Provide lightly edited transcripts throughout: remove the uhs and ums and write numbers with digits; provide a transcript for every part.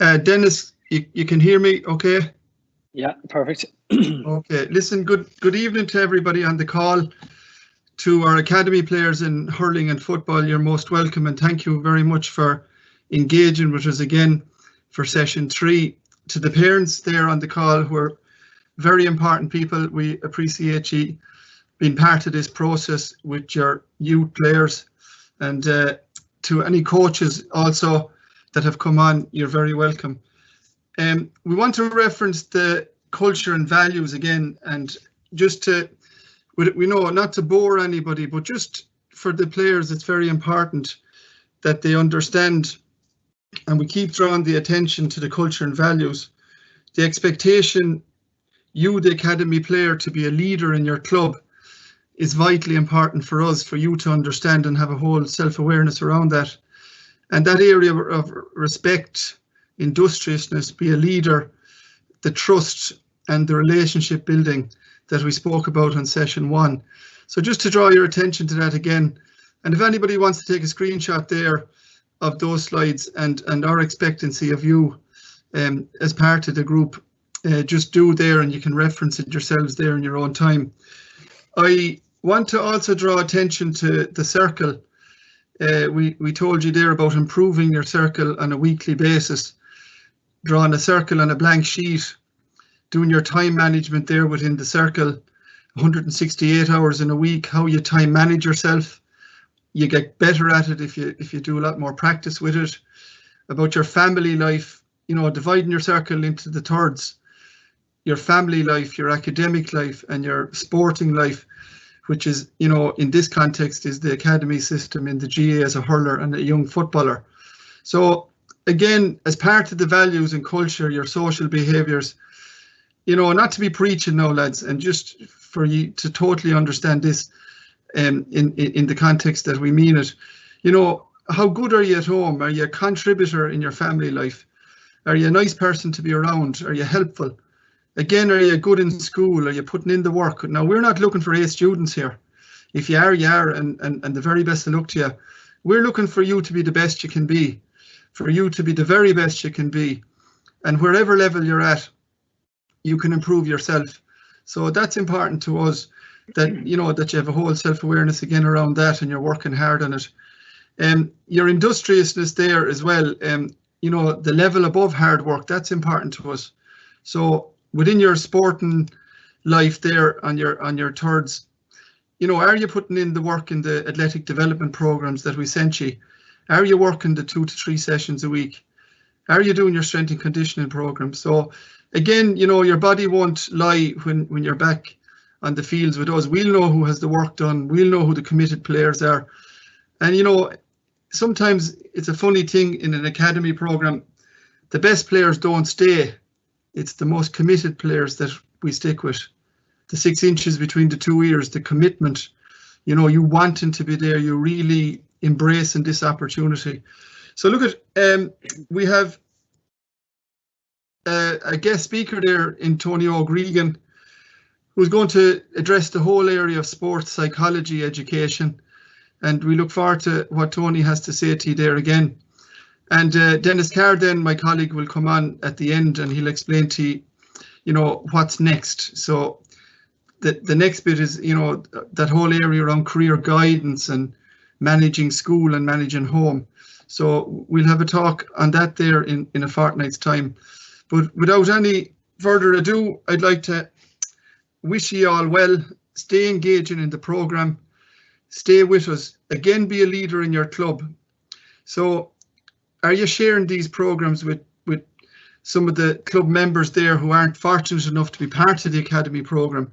Dennis, you can hear me okay? Yeah, perfect. Okay, listen, good evening to everybody on the call. To our academy players in hurling and football, you're most welcome, and thank you very much for engaging with us again for session 3. To the parents there on the call, who are very important people, we appreciate you being part of this process with your youth players, and to any coaches also that have come on, you're very welcome. We want to reference the culture and values again, and just to, we know not to bore anybody, but just for the players, it's very important that they understand, and we keep drawing the attention to the culture and values. The expectation, you, the academy player, to be a leader in your club is vitally important for us, for you to understand and have a whole self-awareness around that. And that area of respect, industriousness, be a leader, the trust and the relationship building that we spoke about on session 1. So just to draw your attention to that again, and if anybody wants to take a screenshot there of those slides and our expectancy of you as part of the group, just do there, and you can reference it yourselves there in your own time. I want to also draw attention to the circle. We told you there about improving your circle on a weekly basis, drawing a circle on a blank sheet, doing your time management there within the circle, 168 hours in a week, how you time manage yourself. You get better at it if you do a lot more practice with it. About your family life, you know, dividing your circle into the thirds, your family life, your academic life, and your sporting life, which is, you know, in this context is the academy system in the GAA as a hurler and a young footballer. So again, as part of the values and culture, your social behaviours, you know, not to be preaching now, lads, and just for you to totally understand this in the context that we mean it. You know, how good are you at home? Are you a contributor in your family life? Are you a nice person to be around? Are you helpful? Again, are you good in school? Are you putting in the work? Now, we're not looking for A students here. If you are, you are, and the very best of luck to you. We're looking for you to be the best you can be, for you to be the very best you can be. And wherever level you're at, you can improve yourself. So that's important to us, that, you know, that you have a whole self-awareness again around that, and you're working hard on it. Your industriousness there as well, you know, the level above hard work, that's important to us. So within your sporting life there on your thirds, you know, are you putting in the work in the athletic development programs that we sent you? Are you working the 2 to 3 sessions a week? Are you doing your strength and conditioning program? So again, you know, your body won't lie when you're back on the fields with us. We'll know who has the work done. We'll know who the committed players are. And, you know, sometimes it's a funny thing in an academy program, the best players don't stay. It's the most committed players that we stick with. The 6 inches between the 2 ears, the commitment, you know, you wanting to be there, you really embracing this opportunity. So look at, we have a guest speaker there in Tony Óg Regan, who's going to address the whole area of sports psychology education. And we look forward to what Tony has to say to you there again. And Dennis Carr, then my colleague, will come on at the end, and he'll explain to you, you know, what's next. So the next bit is, you know, that whole area around career guidance and managing school and managing home. So we'll have a talk on that there in a fortnight's time. But without any further ado, I'd like to wish you all well. Stay engaging in the programme. Stay with us. Again, be a leader in your club. So are you sharing these programmes with some of the club members there who aren't fortunate enough to be part of the academy programme?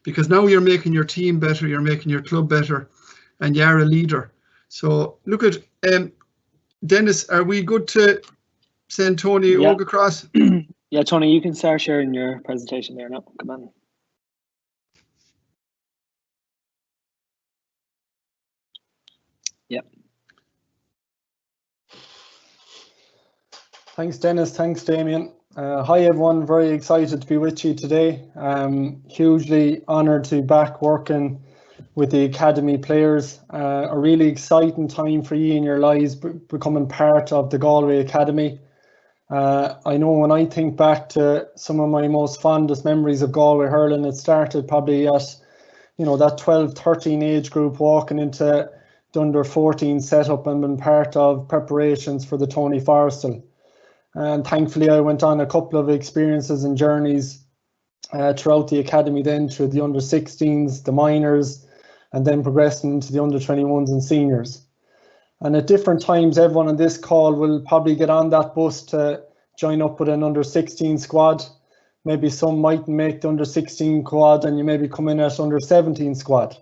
Because now you're making your team better, you're making your club better, and you are a leader. So look at, Dennis, are we good to send Tony Óg across? Yeah, Tony, you can start sharing your presentation there now. Come on. Yeah. Thanks, Dennis. Thanks, Damien. Hi, everyone. Very excited to be with you today. Hugely honoured to be back working with the academy players. A really exciting time for you in your lives, becoming part of the Galway Academy. I know when I think back to some of my most fondest memories of Galway hurling, it started probably at, that 12-13 age group, walking into the under 14 setup and been part of preparations for the Tony Forrestal. And thankfully I went on a couple of experiences and journeys throughout the academy, then through the under 16s, the minors, and then progressing into the under 21s and seniors. And at different times, everyone on this call will probably get on that bus to join up with an under 16 squad. Maybe some mightn't make the under 16 squad and you maybe come in at under 17 squad.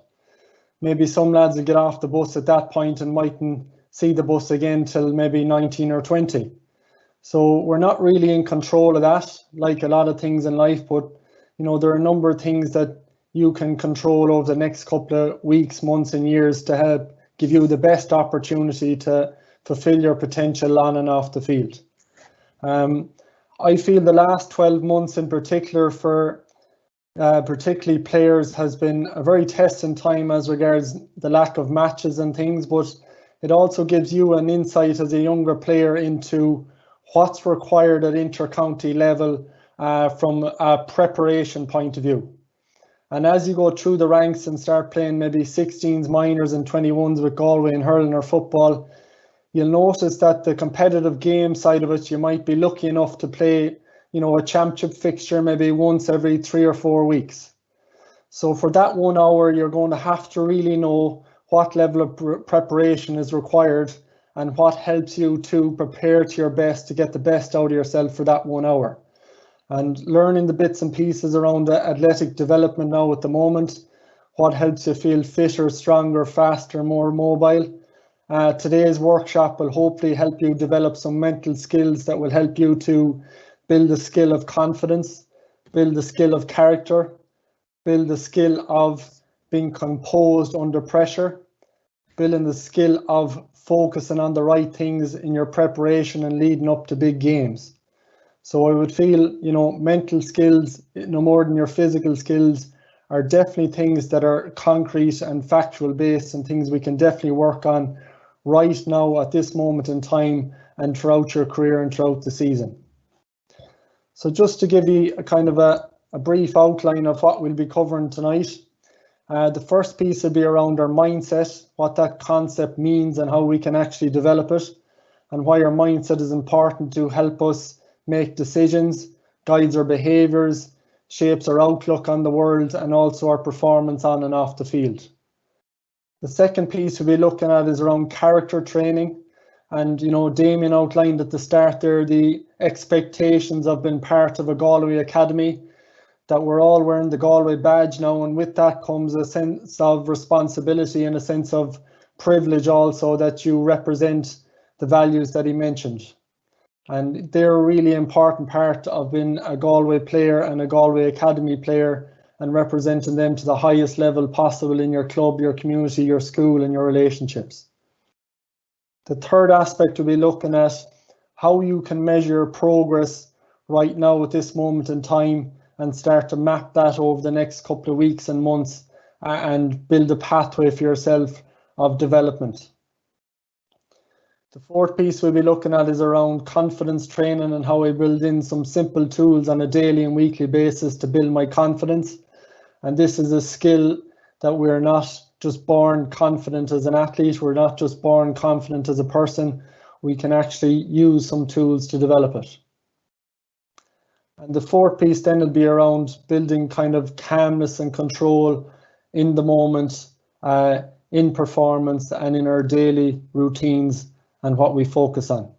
Maybe some lads will get off the bus at that point and mightn't see the bus again till maybe 19 or 20. So we're not really in control of that, like a lot of things in life, but there are a number of things that you can control over the next couple of weeks, months and years to help give you the best opportunity to fulfill your potential on and off the field. I feel the last 12 months in particular for particularly players has been a very testing time as regards the lack of matches and things, but it also gives you an insight as a younger player into what's required at inter-county level from a preparation point of view. And as you go through the ranks and start playing maybe 16s, minors and 21s with Galway and hurling or football, you'll notice that the competitive game side of it, you might be lucky enough to play, a championship fixture maybe once every 3 or 4 weeks. So for that 1 hour, you're going to have to really know what level of preparation is required and what helps you to prepare to your best to get the best out of yourself for that 1 hour. And learning the bits and pieces around the athletic development now at the moment, what helps you feel fitter, stronger, faster, more mobile. Today's workshop will hopefully help you develop some mental skills that will help you to build the skill of confidence, build the skill of character, build the skill of being composed under pressure, building the skill of focusing on the right things in your preparation and leading up to big games. So I would feel, mental skills, no more than your physical skills, are definitely things that are concrete and factual based and things we can definitely work on right now at this moment in time and throughout your career and throughout the season. So just to give you a kind of a brief outline of what we'll be covering tonight. The first piece will be around our mindset, what that concept means and how we can actually develop it, and why our mindset is important to help us make decisions, guides our behaviours, shapes our outlook on the world, and also our performance on and off the field. The second piece we'll be looking at is around character training. And, Damien outlined at the start there the expectations of being part of a Galway Academy, that we're all wearing the Galway badge now, and with that comes a sense of responsibility and a sense of privilege also that you represent the values that he mentioned. And they're a really important part of being a Galway player and a Galway Academy player and representing them to the highest level possible in your club, your community, your school and your relationships. The third aspect we'll be looking at how you can measure progress right now at this moment in time and start to map that over the next couple of weeks and months and build a pathway for yourself of development. The fourth piece we'll be looking at is around confidence training and how I build in some simple tools on a daily and weekly basis to build my confidence. And this is a skill that we're not just born confident as an athlete, we're not just born confident as a person, we can actually use some tools to develop it. And the fourth piece then will be around building kind of calmness and control in the moment, in performance and in our daily routines and what we focus on.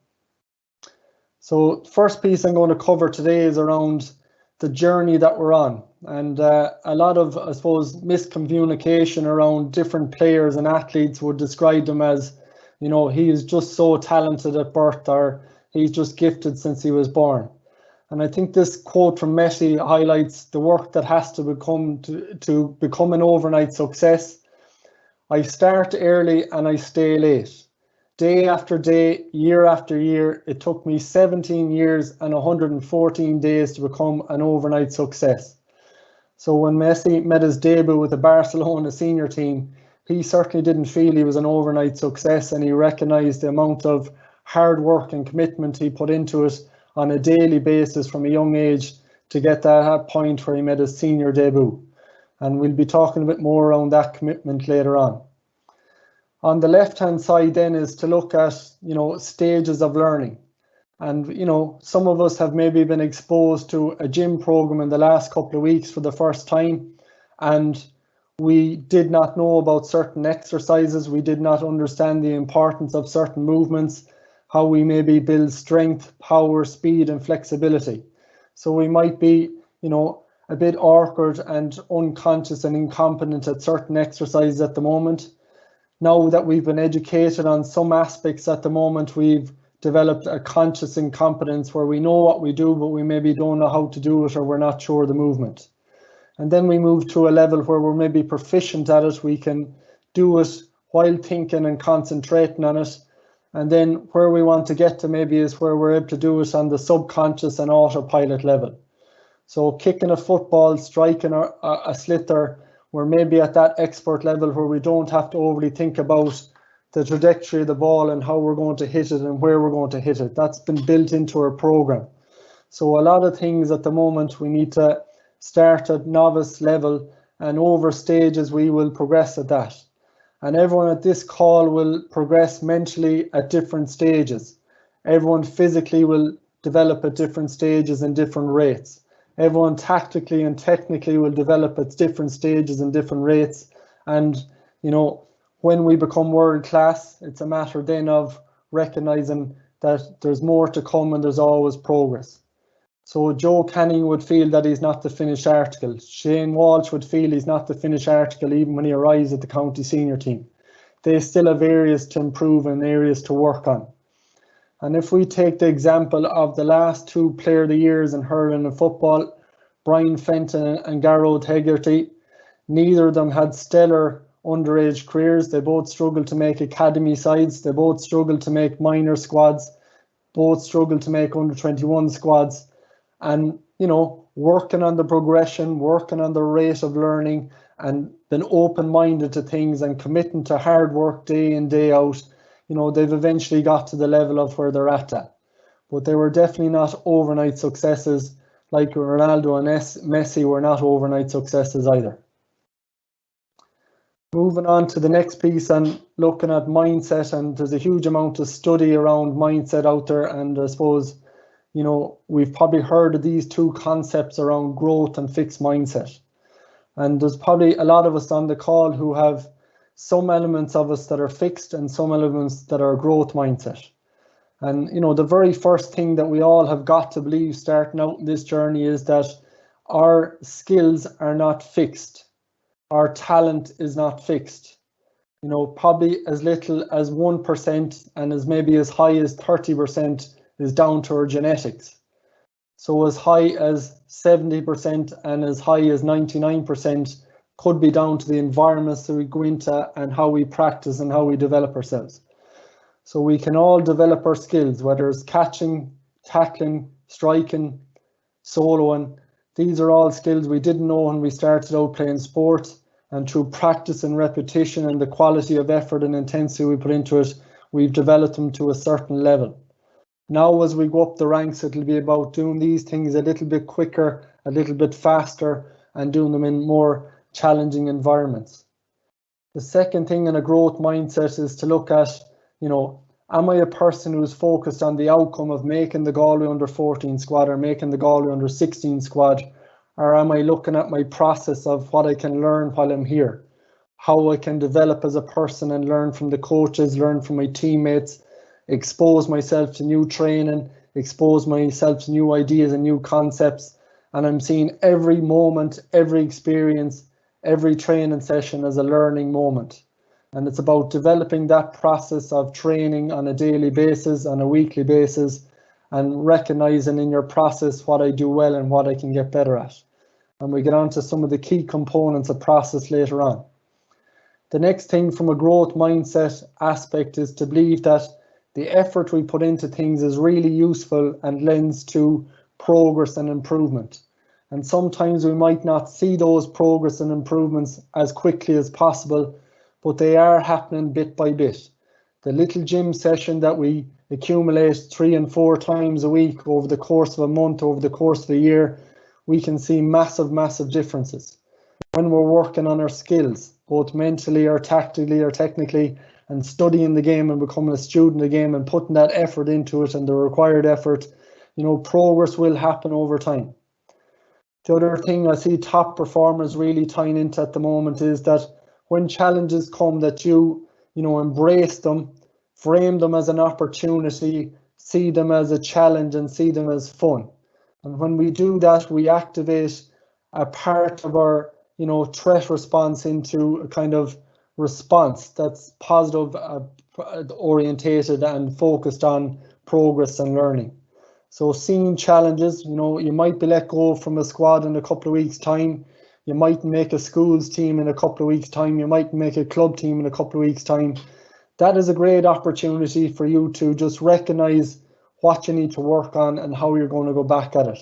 So first piece I'm going to cover today is around the journey that we're on, and a lot of, I suppose, miscommunication around different players and athletes would describe them as, he is just so talented at birth, or he's just gifted since he was born. And I think this quote from Messi highlights the work that has to become an overnight success. I start early and I stay late. Day after day, year after year, it took me 17 years and 114 days to become an overnight success. So when Messi made his debut with the Barcelona senior team, he certainly didn't feel he was an overnight success, and he recognised the amount of hard work and commitment he put into it on a daily basis from a young age to get that point where he made his senior debut. And we'll be talking a bit more around that commitment later on. On the left-hand side then is to look at, stages of learning. And, some of us have maybe been exposed to a gym program in the last couple of weeks for the first time, and we did not know about certain exercises. We did not understand the importance of certain movements, how we maybe build strength, power, speed, and flexibility. So we might be, a bit awkward and unconscious and incompetent at certain exercises at the moment. Now that we've been educated on some aspects at the moment, we've developed a conscious incompetence where we know what we do, but we maybe don't know how to do it, or we're not sure of the movement. And then we move to a level where we're maybe proficient at it. We can do it while thinking and concentrating on it. And then where we want to get to maybe is where we're able to do it on the subconscious and autopilot level. So kicking a football, striking a sliotar, we're maybe at that expert level where we don't have to overly think about the trajectory of the ball and how we're going to hit it and where we're going to hit it. That's been built into our program. So a lot of things at the moment we need to start at novice level, and over stages we will progress at that. And everyone at this call will progress mentally at different stages. Everyone physically will develop at different stages and different rates. Everyone tactically and technically will develop at different stages and different rates. And, when we become world class, it's a matter then of recognizing that there's more to come and there's always progress. So Joe Canning would feel that he's not the finished article. Shane Walsh would feel he's not the finished article even when he arrives at the county senior team. They still have areas to improve and areas to work on. And if we take the example of the last two player of the years in hurling and football, Brian Fenton and Garrod Hegarty, neither of them had stellar underage careers. They both struggled to make academy sides. They both struggled to make minor squads. Both struggled to make under 21 squads. And, working on the progression, working on the rate of learning, and been open-minded to things and committing to hard work day in, day out, they've eventually got to the level of where they're at. But they were definitely not overnight successes, like Ronaldo and Messi were not overnight successes either. Moving on to the next piece and looking at mindset, and there's a huge amount of study around mindset out there, and I suppose, we've probably heard of these two concepts around growth and fixed mindset. And there's probably a lot of us on the call who have some elements of us that are fixed and some elements that are growth mindset. And, the very first thing that we all have got to believe starting out in this journey is that our skills are not fixed. Our talent is not fixed. Probably as little as 1% and as maybe as high as 30% is down to our genetics. So as high as 70% and as high as 99% could be down to the environments that we go into and how we practice and how we develop ourselves. So we can all develop our skills, whether it's catching, tackling, striking, soloing. These are all skills we didn't know when we started out playing sport, and through practice and repetition and the quality of effort and intensity we put into it, we've developed them to a certain level. Now as we go up the ranks, it'll be about doing these things a little bit quicker, a little bit faster, and doing them in more challenging environments. The second thing in a growth mindset is to look at, am I a person who's focused on the outcome of making the Galway under 14 squad or making the Galway under 16 squad? Or am I looking at my process of what I can learn while I'm here? How I can develop as a person and learn from the coaches, learn from my teammates, expose myself to new training, expose myself to new ideas and new concepts. And I'm seeing every moment, every experience, every training session as a learning moment. And it's about developing that process of training on a daily basis, on a weekly basis, and recognizing in your process what I do well and what I can get better at. And we get on to some of the key components of process later on. The next thing from a growth mindset aspect is to believe that the effort we put into things is really useful and lends to progress and improvement. And sometimes we might not see those progress and improvements as quickly as possible, but they are happening bit by bit. The little gym session that we accumulate 3 and 4 times a week over the course of a month, over the course of a year, we can see massive differences. When we're working on our skills, both mentally or tactically or technically, and studying the game and becoming a student of the game and putting that effort into it and the required effort, you know, progress will happen over time. The other thing I see top performers really tying into at the moment is that when challenges come, that you embrace them, frame them as an opportunity, see them as a challenge and see them as fun. And when we do that, we activate a part of our, you know, threat response into a kind of response that's positive, orientated and focused on progress and learning. So seeing challenges, you know, you might be let go from a squad in a couple of weeks' time. You might make a schools team in a couple of weeks' time. You might make a club team in a couple of weeks' time. That is a great opportunity for you to just recognise what you need to work on and how you're going to go back at it.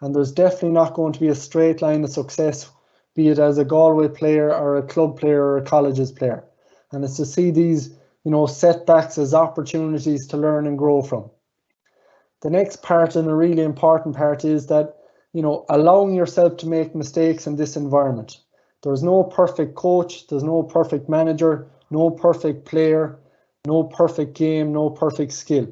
And there's definitely not going to be a straight line of success, be it as a Galway player or a club player or a colleges player. And it's to see these, you know, setbacks as opportunities to learn and grow from. The next part, and a really important part, is that, you know, allowing yourself to make mistakes in this environment. There's no perfect coach, there's no perfect manager, no perfect player, no perfect game, no perfect skill.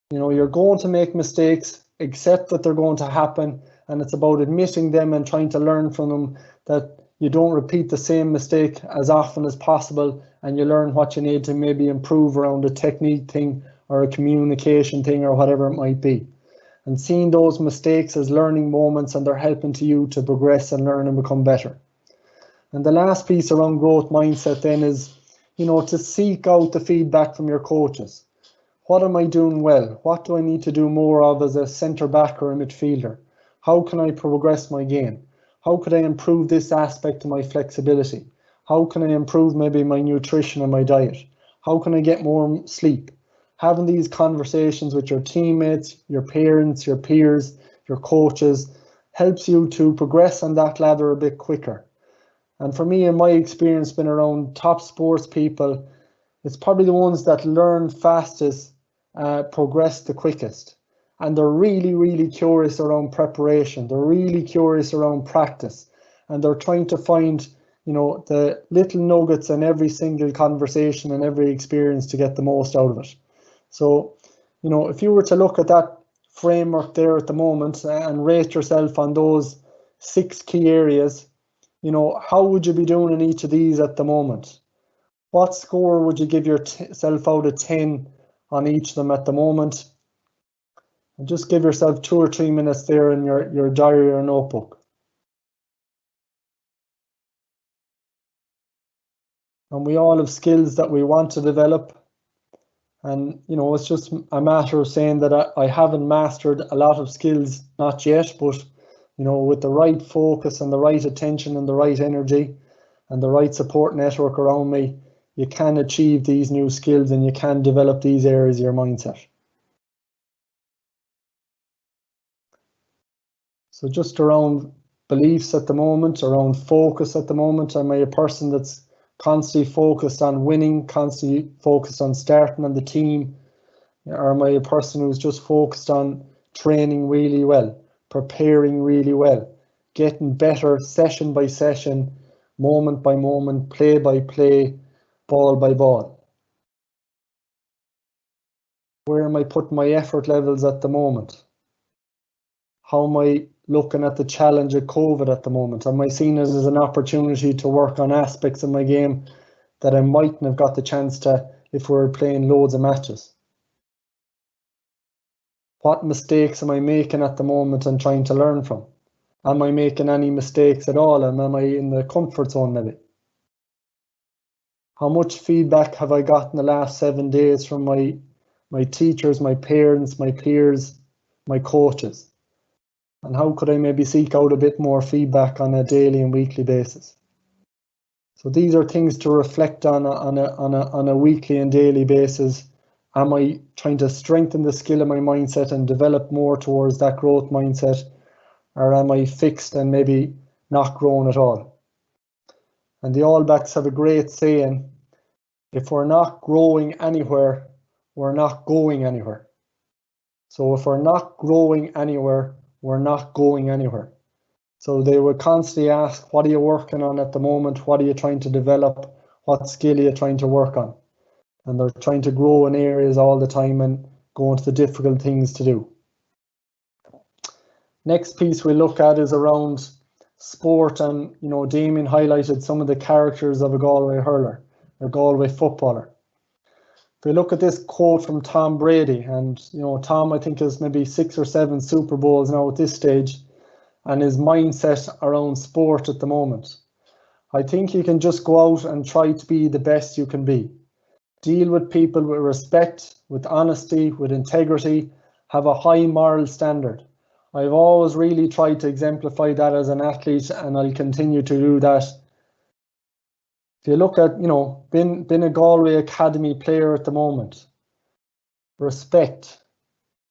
You know, you're going to make mistakes, accept that they're going to happen, and it's about admitting them and trying to learn from them, that you don't repeat the same mistake as often as possible, and you learn what you need to maybe improve around a technique thing or a communication thing or whatever it might be. And seeing those mistakes as learning moments, and they're helping to you to progress and learn and become better. And the last piece around growth mindset then is, you know, to seek out the feedback from your coaches. What am I doing well? What do I need to do more of as a centre back or a midfielder? How can I progress my game? How could I improve this aspect of my flexibility? How can I improve maybe my nutrition and my diet? How can I get more sleep? Having these conversations with your teammates, your parents, your peers, your coaches helps you to progress on that ladder a bit quicker. And for me, in my experience, been around top sports people, it's probably the ones that learn fastest, progress the quickest. And they're really curious around preparation. They're really curious around practice. And they're trying to find, you know, the little nuggets in every single conversation and every experience to get the most out of it. So, you know, if you were to look at that framework there at the moment and rate yourself on those 6 key areas, you know, how would you be doing in each of these at the moment? What score would you give yourself out of 10 on each of them at the moment? And just give yourself 2 or 3 minutes there in your diary or notebook. And we all have skills that we want to develop. And, you know, it's just a matter of saying that I haven't mastered a lot of skills, not yet, but, you know, with the right focus and the right attention and the right energy and the right support network around me, you can achieve these new skills and you can develop these areas of your mindset. So just around beliefs at the moment, around focus at the moment, am I a person that's constantly focused on winning, constantly focused on starting on the team? Or am I a person who's just focused on training really well, preparing really well, getting better session by session, moment by moment, play by play, ball by ball? Where am I putting my effort levels at the moment? How am I looking at the challenge of COVID at the moment? Am I seeing it as an opportunity to work on aspects of my game that I mightn't have got the chance to if we were playing loads of matches? What mistakes am I making at the moment and trying to learn from? Am I making any mistakes at all? And am I in the comfort zone maybe? How much feedback have I got in the last 7 days from my teachers, my parents, my peers, my coaches? And how could I maybe seek out a bit more feedback on a daily and weekly basis? So these are things to reflect on a weekly and daily basis. Am I trying to strengthen the skill of my mindset and develop more towards that growth mindset? Or am I fixed and maybe not growing at all? And the All Blacks have a great saying: if we're not growing anywhere, we're not going anywhere. So if we're not growing anywhere, we're not going anywhere. So they would constantly ask, what are you working on at the moment? What are you trying to develop? What skill are you trying to work on? And they're trying to grow in areas all the time and go into the difficult things to do. Next piece we look at is around sport, and Damien highlighted some of the characters of a Galway hurler, a Galway footballer. If we look at this quote from Tom Brady, and Tom, I think, has maybe 6 or 7 Super Bowls now at this stage, and his mindset around sport at the moment. I think you can just go out and try to be the best you can be. Deal with people with respect, with honesty, with integrity, have a high moral standard. I've always really tried to exemplify that as an athlete, and I'll continue to do that. If you look at, being a Galway Academy player at the moment, respect,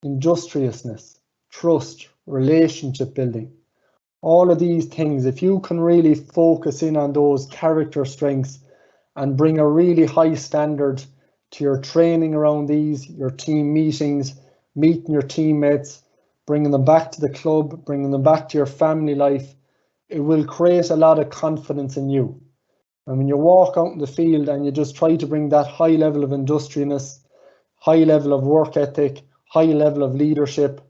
industriousness, trust, relationship building, all of these things, if you can really focus in on those character strengths and bring a really high standard to your training around these, your team meetings, meeting your teammates, bringing them back to the club, bringing them back to your family life, it will create a lot of confidence in you. And when you walk out in the field and you just try to bring that high level of industriousness, high level of work ethic, high level of leadership,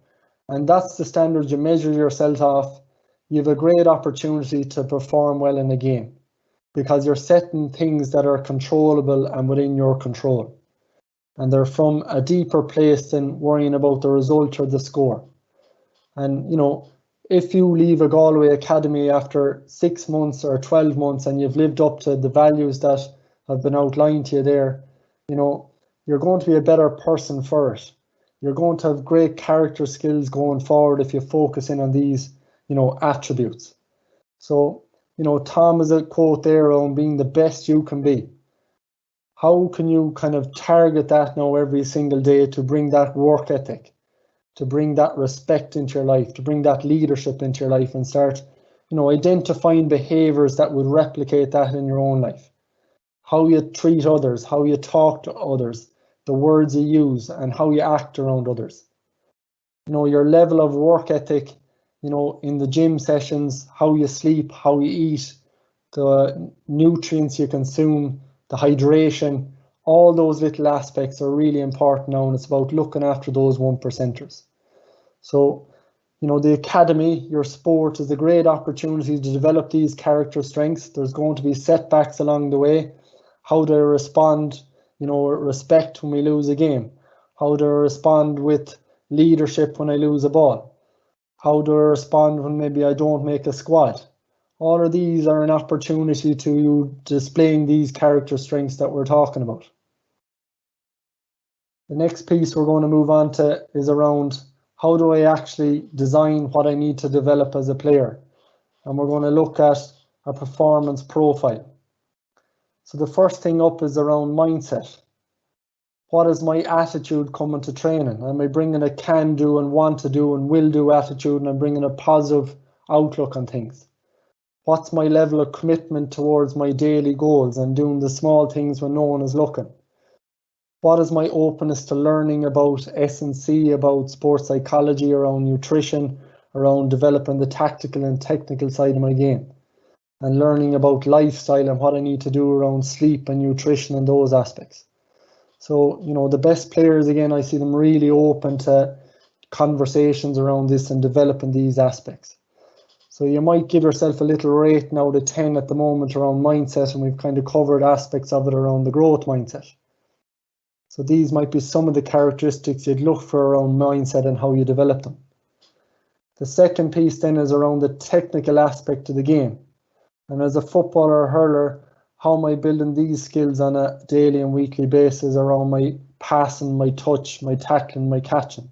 and that's the standard you measure yourself off, you have a great opportunity to perform well in a game, because you're setting things that are controllable and within your control. And they're from a deeper place than worrying about the result or the score. And, if you leave a Galway Academy after 6 months or 12 months and you've lived up to the values that have been outlined to you there, you're going to be a better person for it. You're going to have great character skills going forward if you focus in on these, attributes. So, Tom has a quote there on being the best you can be. How can you kind of target that now every single day to bring that work ethic, to bring that respect into your life, to bring that leadership into your life, and start, identifying behaviors that would replicate that in your own life? How you treat others, how you talk to others, the words you use, and how you act around others. Your level of work ethic, in the gym sessions, how you sleep, how you eat, the nutrients you consume, the hydration, all those little aspects are really important now, and it's about looking after those 1%ers. So, the academy, your sport, is a great opportunity to develop these character strengths. There's going to be setbacks along the way. How do I respond, respect when we lose a game? How do I respond with leadership when I lose a ball? How do I respond when maybe I don't make a squad? All of these are an opportunity to you displaying these character strengths that we're talking about. The next piece we're going to move on to is around how do I actually design what I need to develop as a player? And we're going to look at a performance profile. So the first thing up is around mindset. What is my attitude coming to training? Am I bringing a can do and want to do and will do attitude, and I'm bringing a positive outlook on things? What's my level of commitment towards my daily goals and doing the small things when no one is looking? What is my openness to learning about S&C, about sports psychology, around nutrition, around developing the tactical and technical side of my game, and learning about lifestyle and what I need to do around sleep and nutrition and those aspects? So, the best players, again, I see them really open to conversations around this and developing these aspects. So you might give yourself a little rate now to 10 at the moment around mindset, and we've kind of covered aspects of it around the growth mindset. So these might be some of the characteristics you'd look for around mindset and how you develop them. The second piece then is around the technical aspect of the game. And as a footballer or hurler, how am I building these skills on a daily and weekly basis around my passing, my touch, my tackling, my catching?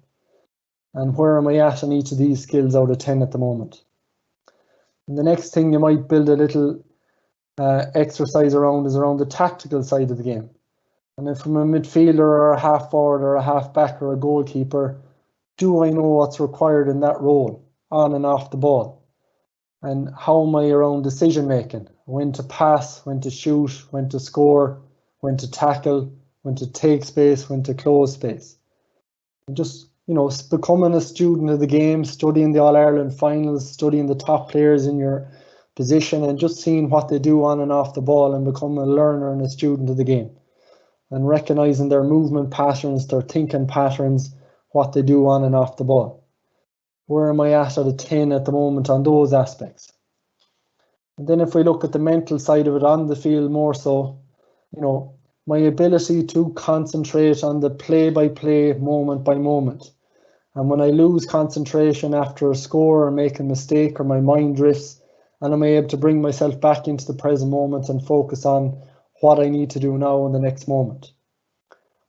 And where am I at on each of these skills out of 10 at the moment? And the next thing you might build a little exercise around is around the tactical side of the game. And if I'm a midfielder or a half forward or a half back or a goalkeeper, do I know what's required in that role, on and off the ball? And how am I around decision making? When to pass, when to shoot, when to score, when to tackle, when to take space, when to close space. And just, you know, becoming a student of the game, studying the All-Ireland finals, studying the top players in your position, and just seeing what they do on and off the ball, and become a learner and a student of the game. And recognising their movement patterns, their thinking patterns, what they do on and off the ball. Where am I at a 10 at the moment on those aspects? And then if we look at the mental side of it on the field more so, you know, my ability to concentrate on the play-by-play, moment-by-moment. And when I lose concentration after a score or make a mistake, or my mind drifts, and I'm able to bring myself back into the present moment and focus on what I need to do now in the next moment.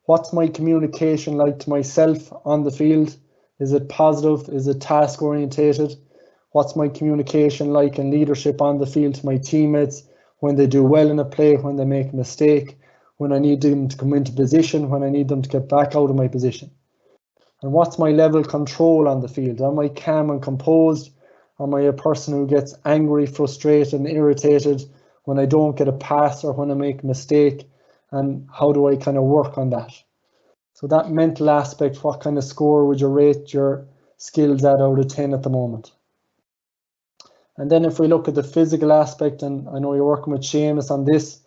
What's my communication like to myself on the field? Is it positive? Is it task orientated? What's my communication like and leadership on the field to my teammates when they do well in a play, when they make a mistake, when I need them to come into position, when I need them to get back out of my position? And what's my level of control on the field? Am I calm and composed? Am I a person who gets angry, frustrated and irritated when I don't get a pass or when I make a mistake? And how do I kind of work on that? So that mental aspect, what kind of score would you rate your skills at out of 10 at the moment? And then if we look at the physical aspect, and I know you're working with Seamus on this,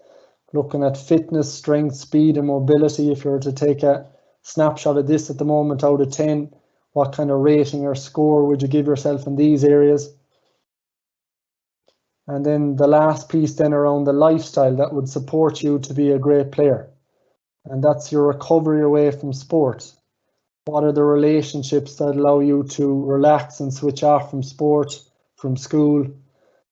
looking at fitness, strength, speed and mobility, if you were to take a snapshot of this at the moment out of 10, what kind of rating or score would you give yourself in these areas? And then the last piece then around the lifestyle that would support you to be a great player. And that's your recovery away from sport. What are the relationships that allow you to relax and switch off from sport, from school?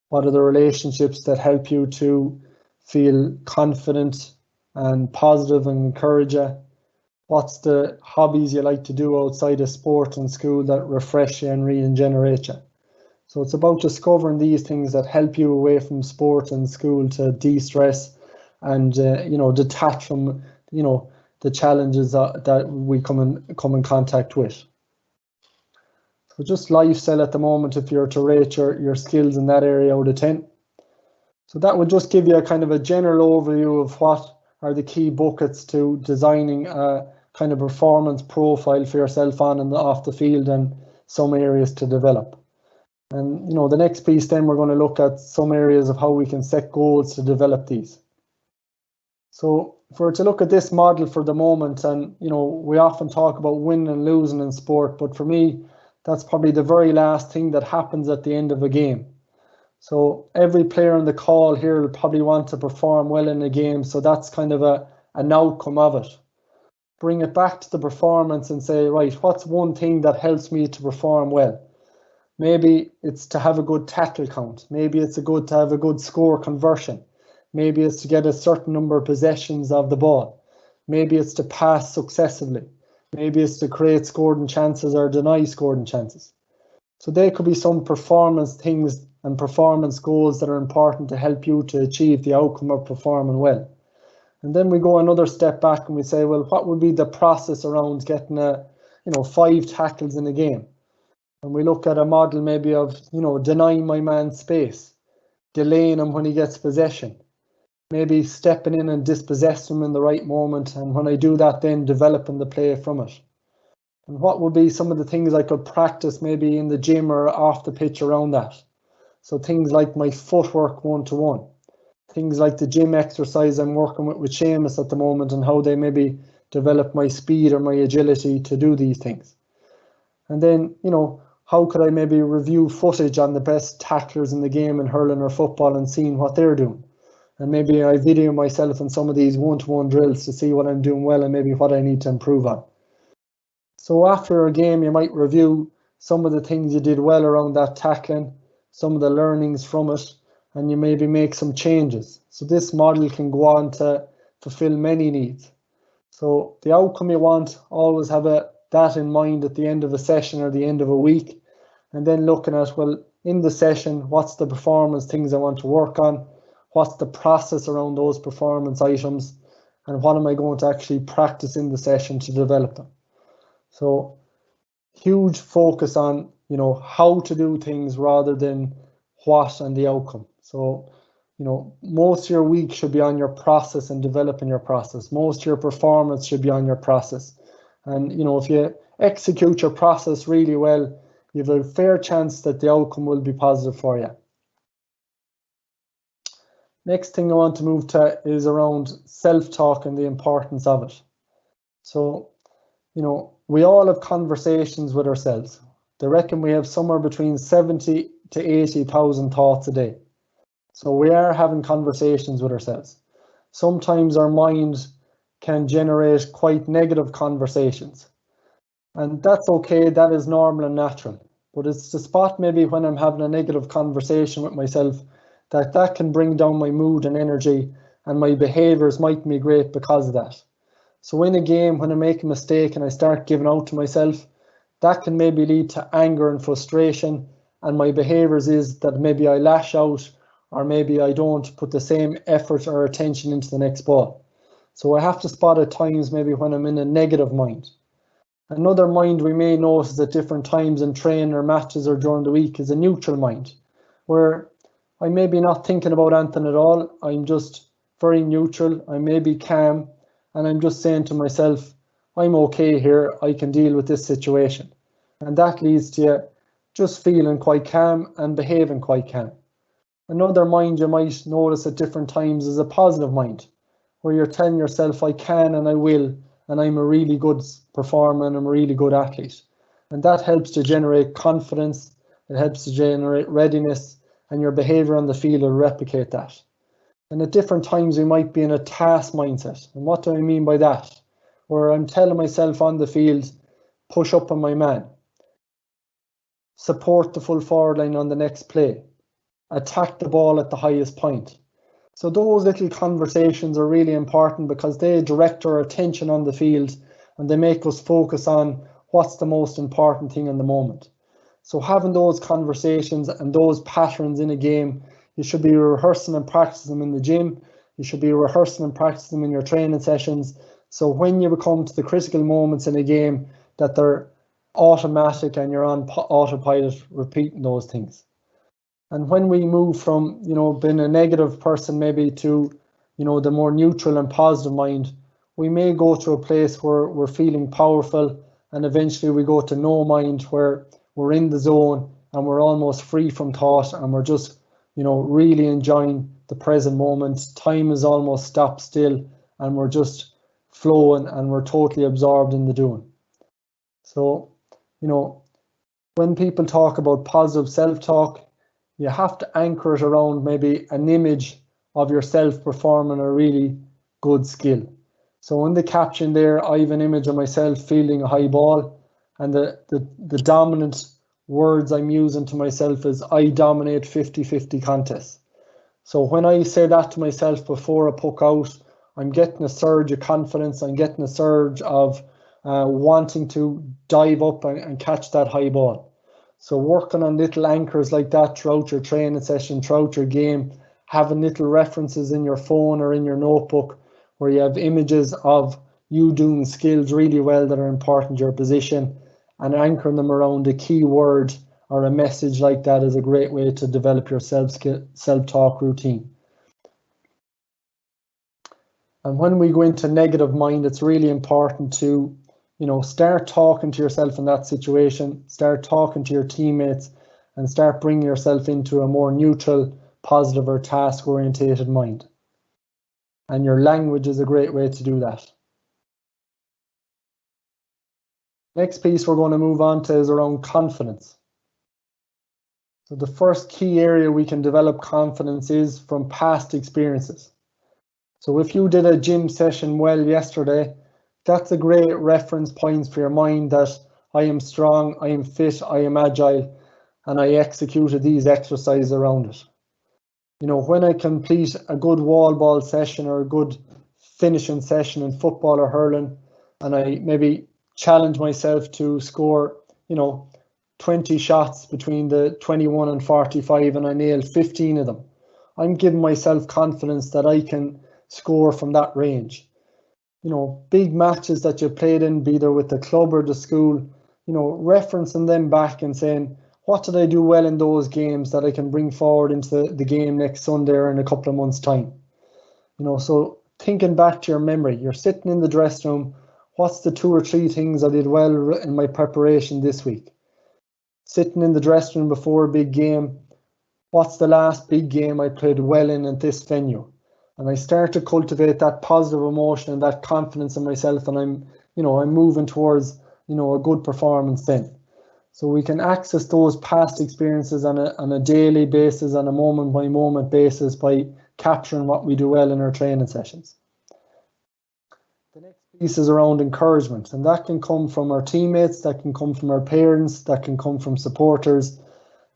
What are the relationships that help you to feel confident and positive and encourage you? What's the hobbies you like to do outside of sport and school that refresh you and regenerate you? So it's about discovering these things that help you away from sport and school to de-stress and you know, detach from, you know, the challenges that we come in contact with. So just lifestyle at the moment, if you're to rate your skills in that area out of 10. So that would just give you a kind of a general overview of what are the key buckets to designing a kind of performance profile for yourself on and off the field, and some areas to develop. And you know, the next piece then we're going to look at some areas of how we can set goals to develop these. So if we're to look at this model for the moment, and you know, we often talk about winning and losing in sport, but for me, that's probably the very last thing that happens at the end of a game. So every player on the call here will probably want to perform well in a game, so that's kind of an outcome of it. Bring it back to the performance and say, right, what's one thing that helps me to perform well? Maybe it's to have a good tackle count. Maybe it's to have a good score conversion. Maybe it's to get a certain number of possessions of the ball. Maybe it's to pass successively. Maybe it's to create scoring chances or deny scoring chances. So they could be some performance things and performance goals that are important to help you to achieve the outcome of performing well. And then we go another step back and we say, well, what would be the process around getting 5 tackles in a game? And we look at a model maybe of, denying my man space, delaying him when he gets possession, maybe stepping in and dispossessing him in the right moment. And when I do that, then developing the play from it. And what would be some of the things I could practice maybe in the gym or off the pitch around that? So things like my footwork one-to-one, things like the gym exercise I'm working with Seamus at the moment, and how they maybe develop my speed or my agility to do these things. And then, how could I maybe review footage on the best tacklers in the game in hurling or football and seeing what they're doing? And maybe I video myself in some of these one-to-one drills to see what I'm doing well and maybe what I need to improve on. So after a game, you might review some of the things you did well around that tackling, some of the learnings from it, and you maybe make some changes. So this model can go on to fulfill many needs. So the outcome you want, always have that in mind at the end of a session or the end of a week, and then looking at, well, in the session, what's the performance things I want to work on? What's the process around those performance items? And what am I going to actually practice in the session to develop them? So huge focus on, how to do things rather than what and the outcome. So, You know, most of your week should be on your process and developing your process. Most of your performance should be on your process. And, you know, if you execute your process really well, you have a fair chance that the outcome will be positive for you. Next thing I want to move to is around self-talk and the importance of it. So, you know, we all have conversations with ourselves. They reckon we have somewhere between 70 to 80,000 thoughts a day. So we are having conversations with ourselves. Sometimes our mind can generate quite negative conversations. And that's okay, that is normal and natural. But it's the spot maybe when I'm having a negative conversation with myself that can bring down my mood and energy, and my behaviours might migrate because of that. So in a game, when I make a mistake and I start giving out to myself, that can maybe lead to anger and frustration, and my behaviours is that maybe I lash out, or maybe I don't put the same effort or attention into the next ball. So I have to spot at times maybe when I'm in a negative mind. Another mind we may notice at different times in training or matches or during the week is a neutral mind, where I may be not thinking about anything at all. I'm just very neutral. I may be calm, and I'm just saying to myself, I'm okay here. I can deal with this situation. And that leads to you just feeling quite calm and behaving quite calm. Another mind you might notice at different times is a positive mind, where you're telling yourself, I can and I will, and I'm a really good performer and I'm a really good athlete. And that helps to generate confidence. It helps to generate readiness, and your behaviour on the field will replicate that. And at different times we might be in a task mindset. And what do I mean by that? Where I'm telling myself on the field, push up on my man, support the full forward line on the next play, attack the ball at the highest point. So those little conversations are really important because they direct our attention on the field, and they make us focus on what's the most important thing in the moment. So having those conversations and those patterns in a game, you should be rehearsing and practicing them in the gym. You should be rehearsing and practicing them in your training sessions. So when you come to the critical moments in a game, that they're automatic and you're on autopilot repeating those things. And when we move from, you know, being a negative person maybe to, you know, the more neutral and positive mind, we may go to a place where we're feeling powerful, and eventually we go to no mind, where we're in the zone and we're almost free from thought, and we're just, you know, really enjoying the present moment. Time is almost stopped still, and we're just flowing and we're totally absorbed in the doing. So, you know, when people talk about positive self-talk, you have to anchor it around maybe an image of yourself performing a really good skill. So in the caption there, I have an image of myself fielding a high ball, and the dominant words I'm using to myself is I dominate 50-50 contests. So when I say that to myself before a puck out, I'm getting a surge of confidence, I'm getting a surge of wanting to dive up and catch that high ball. So working on little anchors like that throughout your training session, throughout your game, having little references in your phone or in your notebook where you have images of you doing skills really well that are important to your position, and anchoring them around a key word or a message like that is a great way to develop your self-talk routine. And when we go into negative mind, it's really important to, you know, start talking to yourself in that situation, start talking to your teammates, and start bringing yourself into a more neutral, positive or task-orientated mind. And your language is a great way to do that. Next piece we're going to move on to is around confidence. So the first key area we can develop confidence is from past experiences. So if you did a gym session well yesterday, that's a great reference point for your mind that I am strong, I am fit, I am agile, and I executed these exercises around it. You know, when I complete a good wall ball session or a good finishing session in football or hurling, and I maybe challenge myself to score, you know, 20 shots between the 21 and 45, and I nail 15 of them, I'm giving myself confidence that I can score from that range. You know, big matches that you played in, be either with the club or the school, you know, referencing them back and saying, what did I do well in those games that I can bring forward into the game next Sunday or in a couple of months' time? You know, so thinking back to your memory, you're sitting in the dressing room, what's the 2 or 3 things I did well in my preparation this week? Sitting in the dressing room before a big game, what's the last big game I played well in at this venue? And I start to cultivate that positive emotion and that confidence in myself, and I'm moving towards, a good performance then. So we can access those past experiences on a daily basis, on a moment by moment basis, by capturing what we do well in our training sessions. The next piece is around encouragement, and that can come from our teammates, that can come from our parents, that can come from supporters,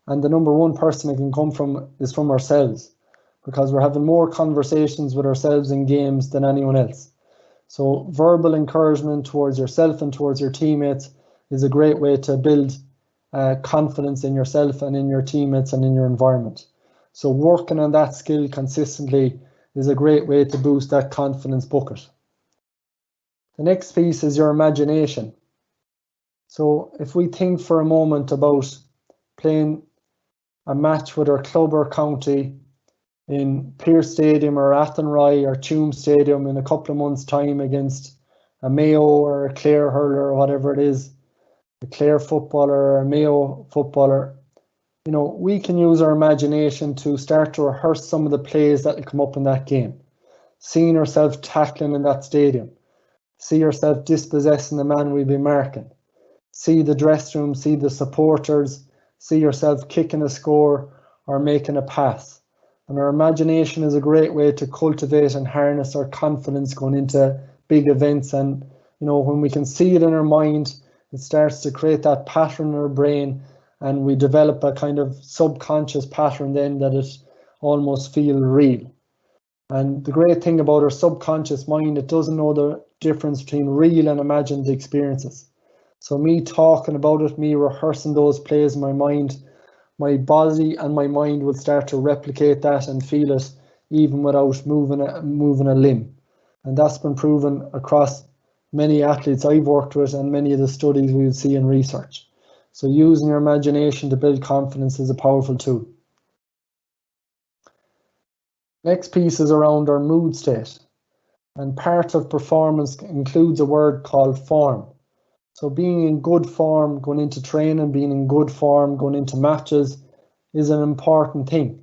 and the number one person it can come from is from ourselves, because we're having more conversations with ourselves in games than anyone else. So verbal encouragement towards yourself and towards your teammates is a great way to build confidence in yourself and in your teammates and in your environment. So working on that skill consistently is a great way to boost that confidence bucket. The next piece is your imagination. So if we think for a moment about playing a match with our club or county in Pearse Stadium or Athenry or Tuam Stadium in a couple of months' time against a Mayo or a Clare hurler or whatever it is, a Clare footballer or a Mayo footballer, we can use our imagination to start to rehearse some of the plays that will come up in that game. Seeing ourselves tackling in that stadium, see yourself dispossessing the man we'll be marking, see the dressing room, see the supporters, see yourself kicking a score or making a pass. And our imagination is a great way to cultivate and harness our confidence going into big events. And, when we can see it in our mind, it starts to create that pattern in our brain, and we develop a kind of subconscious pattern then that it almost feels real. And the great thing about our subconscious mind, it doesn't know the difference between real and imagined experiences. So me talking about it, me rehearsing those plays in my mind, my body and my mind will start to replicate that and feel it even without moving a limb. And that's been proven across many athletes I've worked with and many of the studies we would see in research. So using your imagination to build confidence is a powerful tool. Next piece is around our mood state. And part of performance includes a word called form. So being in good form going into training, being in good form going into matches is an important thing.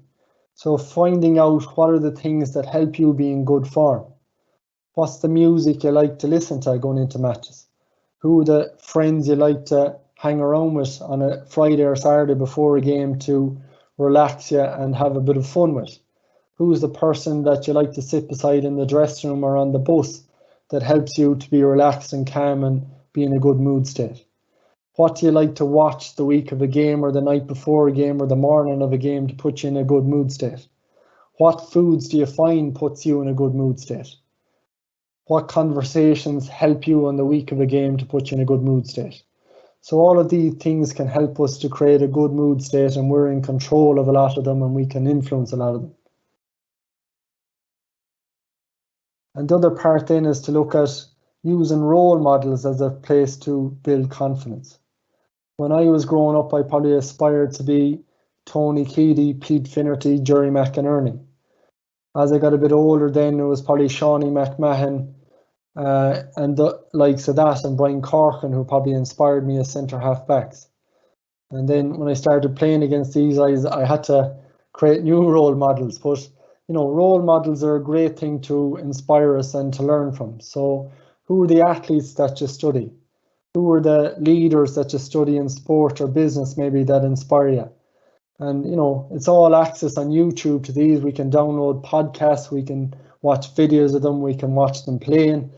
So finding out what are the things that help you be in good form. What's the music you like to listen to going into matches? Who are the friends you like to hang around with on a Friday or Saturday before a game to relax you and have a bit of fun with? Who's the person that you like to sit beside in the dressing room or on the bus that helps you to be relaxed and calm and be in a good mood state? What do you like to watch the week of a game or the night before a game or the morning of a game to put you in a good mood state? What foods do you find puts you in a good mood state? What conversations help you on the week of a game to put you in a good mood state? So all of these things can help us to create a good mood state, and we're in control of a lot of them and we can influence a lot of them. And the other part then is to look at using role models as a place to build confidence. When I was growing up, I probably aspired to be Tony Keady, Pete Finnerty, Jerry McInerney. As I got a bit older then, it was probably Shawnee McMahon and the likes of that, and Brian Corkin, who probably inspired me as centre half backs. And then when I started playing against these guys, I had to create new role models. But role models are a great thing to inspire us and to learn from. So who are the athletes that you study? Who are the leaders that you study in sport or business maybe that inspire you? And it's all access on YouTube to these. We can download podcasts, we can watch videos of them, we can watch them playing,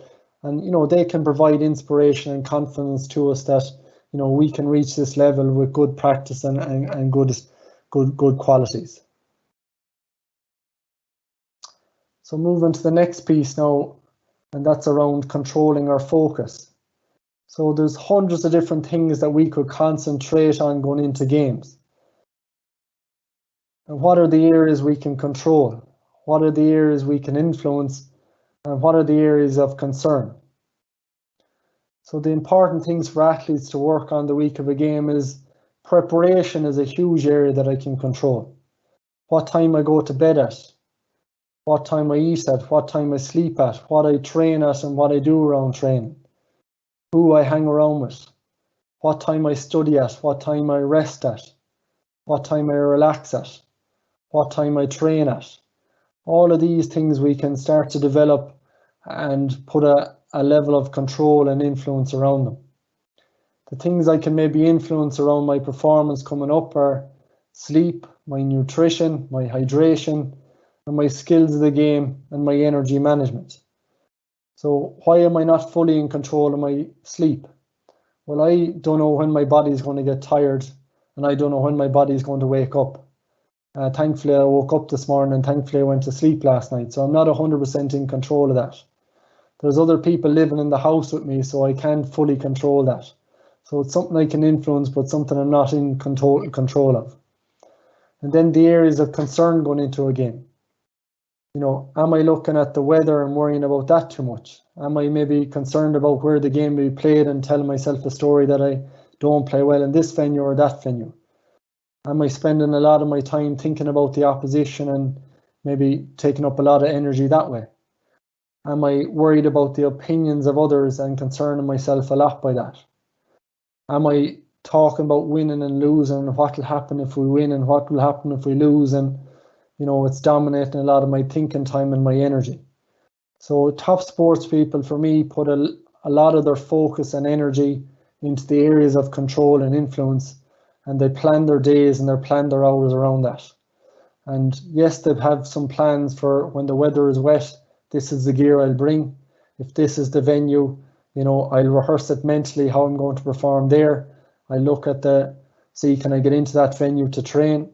and they can provide inspiration and confidence to us that we can reach this level with good practice and good qualities. So moving to the next piece now, and that's around controlling our focus. So there's hundreds of different things that we could concentrate on going into games. And what are the areas we can control? What are the areas we can influence? And what are the areas of concern? So the important things for athletes to work on the week of a game is preparation is a huge area that I can control. What time I go to bed at, what time I eat at, what time I sleep at, what I train at and what I do around training, who I hang around with, what time I study at, what time I rest at, what time I relax at, what time I train at. All of these things we can start to develop and put a level of control and influence around them. The things I can maybe influence around my performance coming up are sleep, my nutrition, my hydration, and my skills of the game and my energy management. So why am I not fully in control of my sleep? Well, I don't know when my body is going to get tired, and I don't know when my body is going to wake up. Thankfully, I woke up this morning and thankfully I went to sleep last night. So I'm not 100% in control of that. There's other people living in the house with me, so I can't fully control that. So it's something I can influence, but something I'm not in control of. And then the areas of concern going into a game. You know, am I looking at the weather and worrying about that too much? Am I maybe concerned about where the game will be played and telling myself a story that I don't play well in this venue or that venue? Am I spending a lot of my time thinking about the opposition and maybe taking up a lot of energy that way? Am I worried about the opinions of others and concerning myself a lot by that? Am I talking about winning and losing and what will happen if we win and what will happen if we lose? And, you know, it's dominating a lot of my thinking time and my energy. So top sports people, for me, put a lot of their focus and energy into the areas of control and influence, and they plan their days and they plan their hours around that. And yes, they have some plans for when the weather is wet, this is the gear I'll bring. If this is the venue, you know, I'll rehearse it mentally how I'm going to perform there. I look at see, can I get into that venue to train?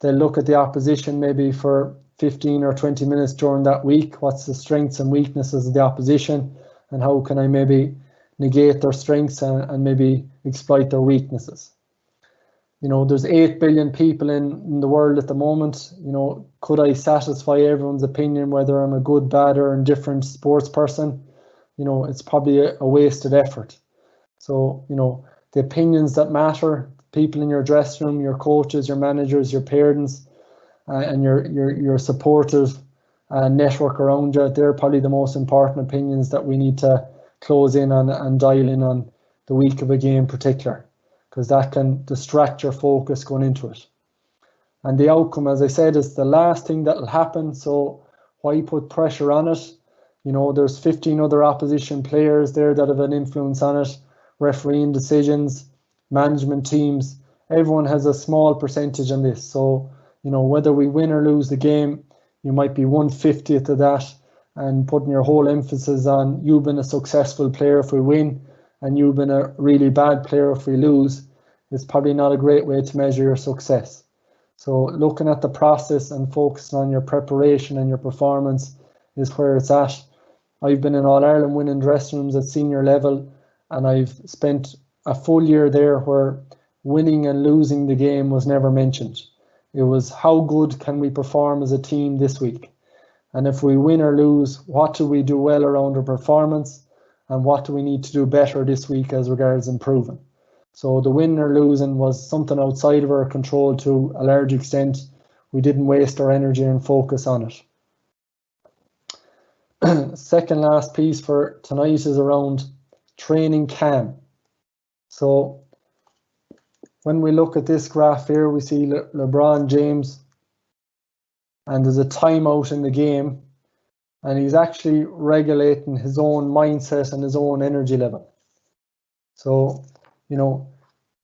They'll look at the opposition maybe for 15 or 20 minutes during that week. What's the strengths and weaknesses of the opposition, and how can I maybe negate their strengths and maybe exploit their weaknesses? You know, there's 8 billion people in the world at the moment. You know, could I satisfy everyone's opinion whether I'm a good, bad or indifferent sports person? You know, it's probably a wasted effort. So, you know, the opinions that matter, people in your dressing room, your coaches, your managers, your parents, and your supportive network around you, they're probably the most important opinions that we need to close in on and dial in on the week of a game in particular, because that can distract your focus going into it. And the outcome, as I said, is the last thing that will happen. So why put pressure on it? You know, there's 15 other opposition players there that have an influence on it, refereeing decisions, management teams. Everyone has a small percentage on this. So, you know, whether we win or lose the game, you might be 1/50th of that, and putting your whole emphasis on you've been a successful player if we win and you've been a really bad player if we lose is probably not a great way to measure your success. So looking at the process and focusing on your preparation and your performance is where it's at. I've been in All-Ireland winning dressing rooms at senior level, and I've spent a full year there where winning and losing the game was never mentioned. It was how good can we perform as a team this week? And if we win or lose, what do we do well around our performance? And what do we need to do better this week as regards improving? So the win or losing was something outside of our control to a large extent. We didn't waste our energy and focus on it. Second last piece for tonight is around training calm. So when we look at this graph here, we see LeBron James, and there's a timeout in the game, and he's actually regulating his own mindset and his own energy level. So, you know,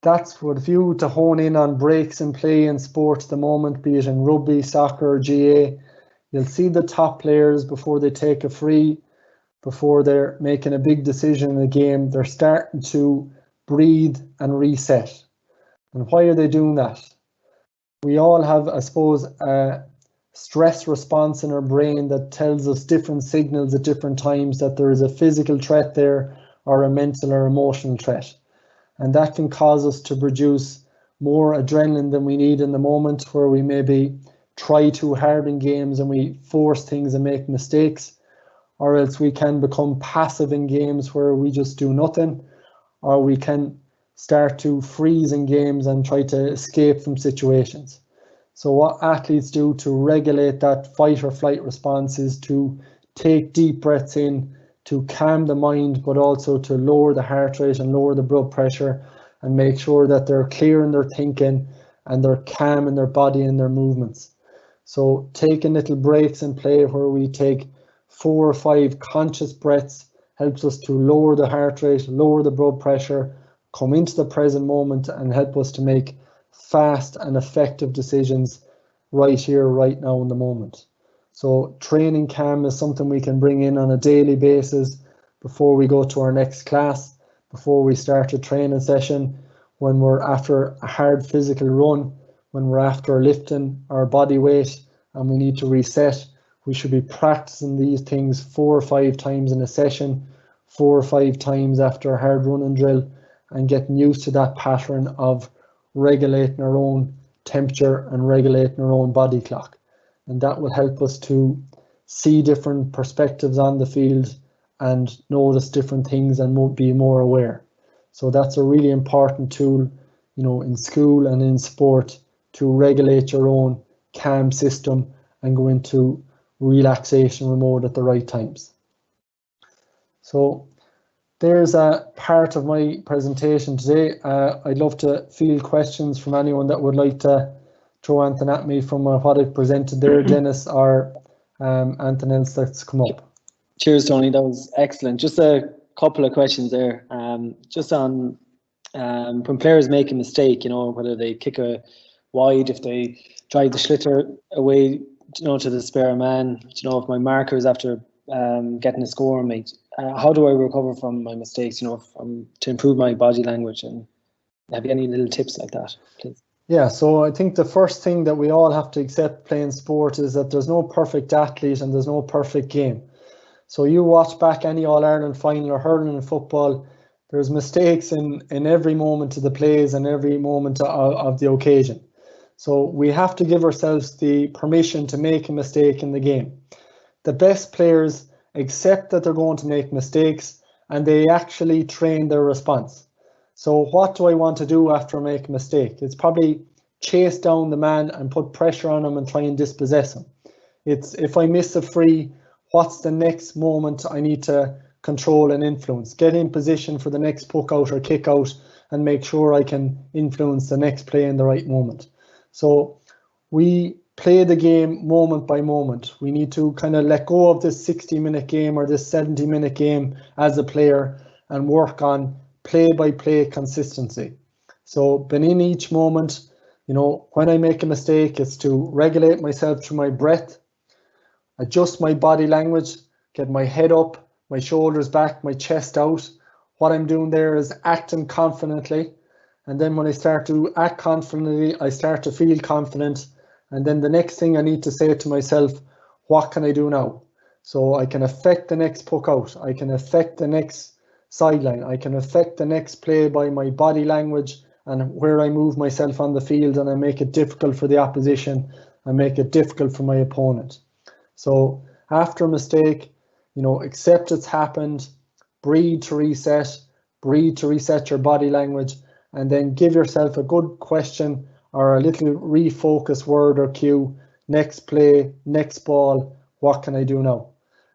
that's what, if you were to hone in on breaks in play in sports at the moment, be it in rugby, soccer, or GAA, you'll see the top players before they take a free, before they're making a big decision in the game, they're starting to breathe and reset. And why are they doing that? We all have, I suppose, a stress response in our brain that tells us different signals at different times that there is a physical threat there or a mental or emotional threat. And that can cause us to produce more adrenaline than we need in the moment, where we maybe try too hard in games and we force things and make mistakes, or else we can become passive in games where we just do nothing, or we can start to freeze in games and try to escape from situations. So what athletes do to regulate that fight or flight response is to take deep breaths in, to calm the mind, but also to lower the heart rate and lower the blood pressure and make sure that they're clear in their thinking and they're calm in their body and their movements. So taking little breaks in play where we take 4 or 5 conscious breaths helps us to lower the heart rate, lower the blood pressure, come into the present moment and help us to make fast and effective decisions right here, right now in the moment. So training calm is something we can bring in on a daily basis before we go to our next class, before we start a training session, when we're after a hard physical run, when we're after lifting our body weight and we need to reset. We should be practicing these things 4 or 5 times in a session, 4 or 5 times after a hard running drill, and getting used to that pattern of regulating our own temperature and regulating our own body clock. And that will help us to see different perspectives on the field and notice different things and be more aware. So that's a really important tool, you know, in school and in sport to regulate your own calm system and go into relaxation mode at the right times. So there's a part of my presentation today. I'd love to field questions from anyone that would like to throw anything at me from what I've presented there, Dennis, or anything else that's come up. Cheers, Tony. That was excellent. Just a couple of questions there. Just on when players make a mistake, you know, whether they kick a wide, if they drive the schlitter away, you know, to the spare man, you know, if my marker is after getting a score on me, how do I recover from my mistakes, you know, to improve my body language? And have you any little tips like that, please? Yeah, so I think the first thing that we all have to accept playing sport is that there's no perfect athlete and there's no perfect game. So you watch back any All-Ireland final or hurling and football, there's mistakes in every moment of the plays and every moment of the occasion. So we have to give ourselves the permission to make a mistake in the game. The best players accept that they're going to make mistakes and they actually train their response. So what do I want to do after I make a mistake? It's probably chase down the man and put pressure on him and try and dispossess him. It's if I miss a free, what's the next moment I need to control and influence? Get in position for the next puck out or kick out and make sure I can influence the next play in the right moment. So we play the game moment by moment. We need to kind of let go of this 60-minute game or this 70-minute game as a player and work on play-by-play consistency. So in each moment, you know, when I make a mistake, it's to regulate myself through my breath, adjust my body language, get my head up, my shoulders back, my chest out. What I'm doing there is acting confidently. And then when I start to act confidently, I start to feel confident. And then the next thing I need to say to myself, what can I do now? So I can affect the next puck out. I can affect the next sideline. I can affect the next play by my body language and where I move myself on the field, and I make it difficult for the opposition. I make it difficult for my opponent. So after a mistake, you know, accept it's happened, breathe to reset your body language, and then give yourself a good question or a little refocus word or cue. Next play, next ball, what can I do now?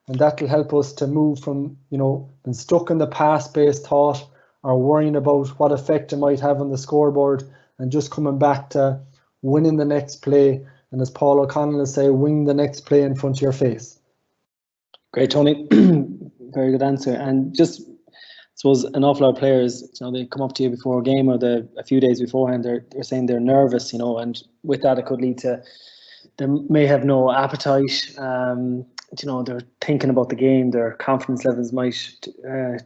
And that will help us to move from, you know, being stuck in the past-based thought or worrying about what effect it might have on the scoreboard and just coming back to winning the next play. And as Paul O'Connell will say, win the next play in front of your face. Great, Tony. Very good answer. And just, I suppose, an awful lot of players, you know, they come up to you before a game or a few days beforehand, they're saying they're nervous, you know, and with that it could lead to, they may have no appetite, you know, they're thinking about the game, their confidence levels might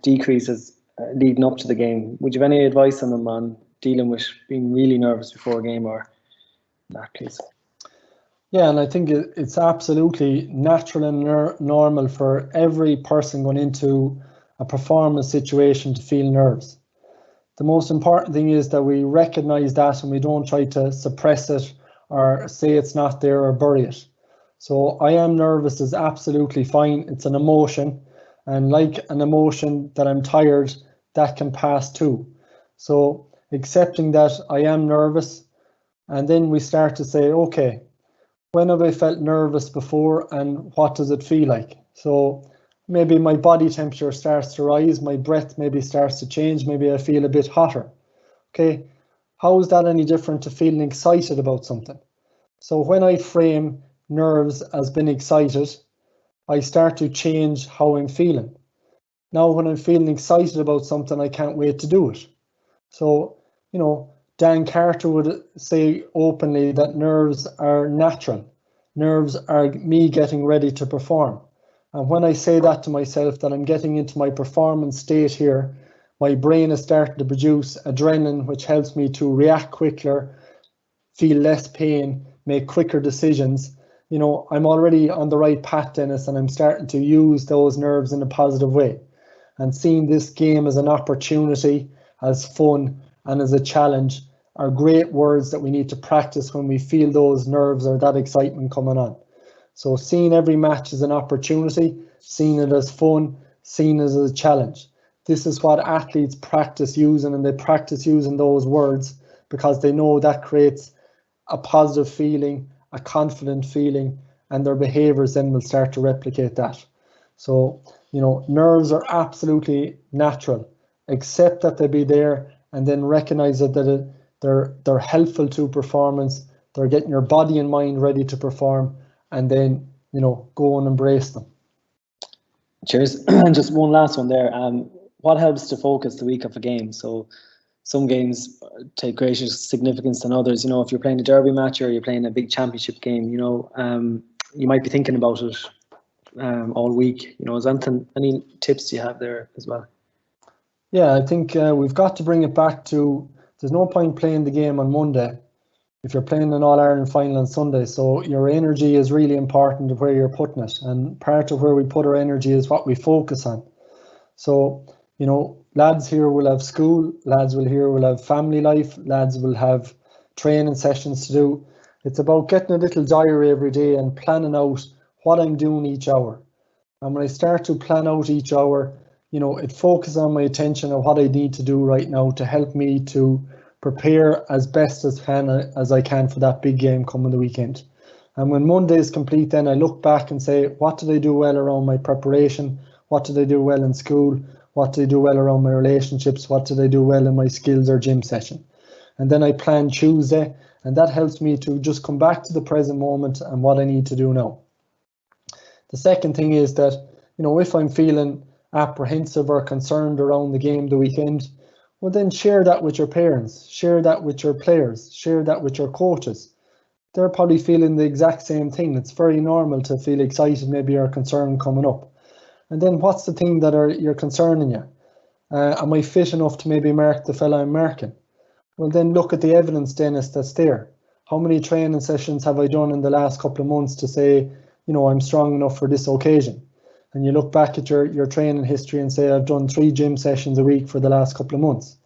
decrease as leading up to the game. Would you have any advice on them on dealing with being really nervous before a game or that, please? Yeah, and I think it's absolutely natural and normal for every person going into a performance situation to feel nerves. The most important thing is that we recognize that and we don't try to suppress it or say it's not there or bury it. So I am nervous is absolutely fine. It's an emotion, and like an emotion that I'm tired, that can pass too. So accepting that I am nervous, and then we start to say, okay, when have I felt nervous before and what does it feel like? So maybe my body temperature starts to rise, my breath maybe starts to change, maybe I feel a bit hotter. Okay, how is that any different to feeling excited about something? So when I frame nerves as being excited, I start to change how I'm feeling. Now when I'm feeling excited about something, I can't wait to do it. So, you know, Dan Carter would say openly that nerves are natural. Nerves are me getting ready to perform. And when I say that to myself, that I'm getting into my performance state here, my brain is starting to produce adrenaline, which helps me to react quicker, feel less pain, make quicker decisions. You know, I'm already on the right path, Dennis, and I'm starting to use those nerves in a positive way. And seeing this game as an opportunity, as fun, and as a challenge are great words that we need to practice when we feel those nerves or that excitement coming on. So seeing every match as an opportunity, seeing it as fun, seeing it as a challenge. This is what athletes practice using, and they practice using those words because they know that creates a positive feeling, a confident feeling, and their behaviors then will start to replicate that. So, you know, nerves are absolutely natural. Accept that they be there, and then recognize that they're helpful to performance. They're getting your body and mind ready to perform, and then, you know, go and embrace them. Cheers. Just one last one there. What helps to focus the week of a game? So some games take greater significance than others. You know, if you're playing a derby match or you're playing a big championship game, you know, you might be thinking about it all week. You know, is anything, any tips you have there as well? Yeah, I think we've got to bring it back to, there's no point playing the game on Monday if you're playing an All-Ireland final on Sunday. So your energy is really important of where you're putting it. And part of where we put our energy is what we focus on. So, you know, lads here will have school, lads will have family life, lads will have training sessions to do. It's about getting a little diary every day and planning out what I'm doing each hour. And when I start to plan out each hour, you know, it focuses on my attention on what I need to do right now to help me to prepare as best as I can for that big game coming the weekend. And when Monday is complete, then I look back and say, what did I do well around my preparation? What did I do well in school? What did I do well around my relationships? What did I do well in my skills or gym session? And then I plan Tuesday, and that helps me to just come back to the present moment and what I need to do now. The second thing is that, you know, if I'm feeling apprehensive or concerned around the game the weekend, well, then share that with your parents, share that with your players, share that with your coaches. They're probably feeling the exact same thing. It's very normal to feel excited, maybe or concerned coming up. And then what's the thing that you're concerning you? Am I fit enough to maybe mark the fella I'm marking? Well, then look at the evidence, Dennis, that's there. How many training sessions have I done in the last couple of months to say, you know, I'm strong enough for this occasion? And you look back at your training history and say, I've done 3 gym sessions a week for the last couple of months.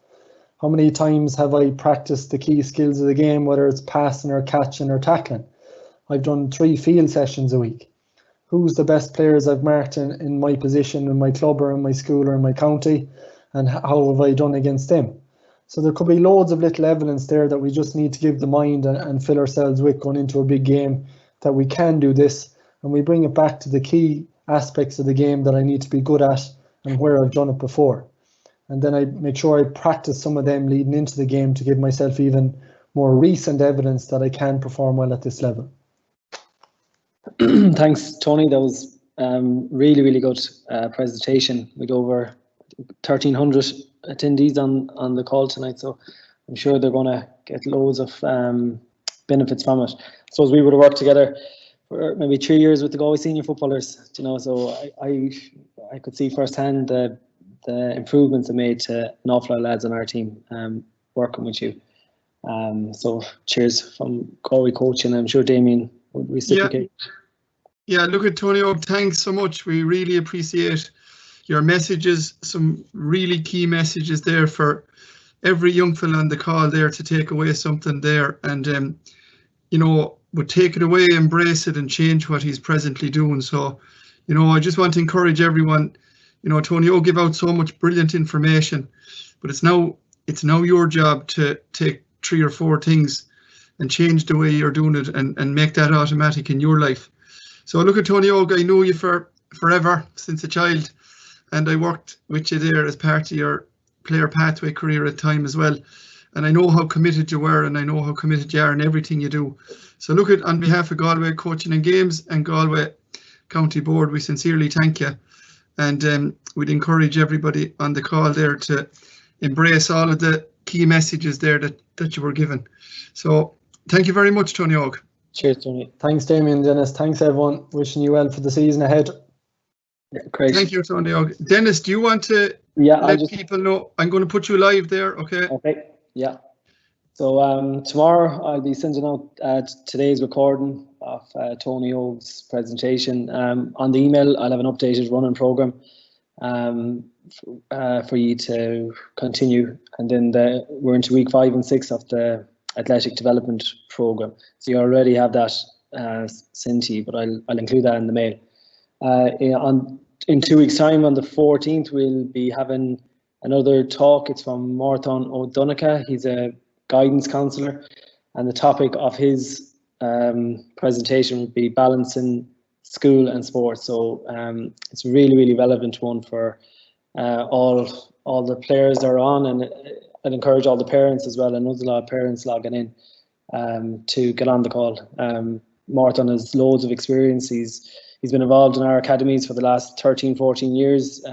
How many times have I practiced the key skills of the game, whether it's passing or catching or tackling? I've done 3 field sessions a week. Who's the best players I've marked in my position, in my club or in my school or in my county, and how have I done against them? So there could be loads of little evidence there that we just need to give the mind and fill ourselves with going into a big game, that we can do this, and we bring it back to the key aspects of the game that I need to be good at and where I've done it before. And then I make sure I practice some of them leading into the game to give myself even more recent evidence that I can perform well at this level. Thanks, Tony. That was really, really good presentation with over 1,300 attendees on the call tonight. So I'm sure they're going to get loads of benefits from it. So as we would have worked together for maybe 3 years with the Galway senior footballers, you know, so I could see firsthand the improvements I made to an awful lot of lads on our team working with you. So cheers from Galway coaching. I'm sure Damien would reciprocate. Yeah, look at Tony Óg, thanks so much. We really appreciate your messages, some really key messages there for every young fella on the call there to take away something there, and you know, would take it away, embrace it and change what he's presently doing. So, you know, I just want to encourage everyone, you know, Tony Óg give out so much brilliant information, but it's now it's now your job to take 3 or 4 things and change the way you're doing it and make that automatic in your life. So look at Tony Óg, I know you for forever, since a child, and I worked with you there as part of your player pathway career at the time as well. And I know how committed you were, and I know how committed you are in everything you do. So look at, on behalf of Galway Coaching and Games and Galway County Board, we sincerely thank you. And we'd encourage everybody on the call there to embrace all of the key messages there that you were given. So thank you very much, Tony Óg. Cheers, Tony. Thanks, Damien, Dennis. Thanks, everyone. Wishing you well for the season ahead. Yeah, great. Thank you, Tony Óg. Dennis, do you want to let people know? I'm going to put you live there, okay? Okay, yeah. So tomorrow I'll be sending out today's recording of Tony Óg's presentation. On the email, I'll have an updated running program for you to continue. And then we're into week 5 and 6 of the athletic development program. So you already have that sent to you, but I'll include that in the mail. In 2 weeks' time, on the 14th, we'll be having another talk. It's from Martin O'Donoghue. He's a guidance counsellor, and the topic of his presentation would be balancing school and sports. So it's a really, really relevant one for all the players that are on, and I'd encourage all the parents as well. I know there's a lot of parents logging in to get on the call. Martin has loads of experience. He's been involved in our academies for the last 13, 14 years.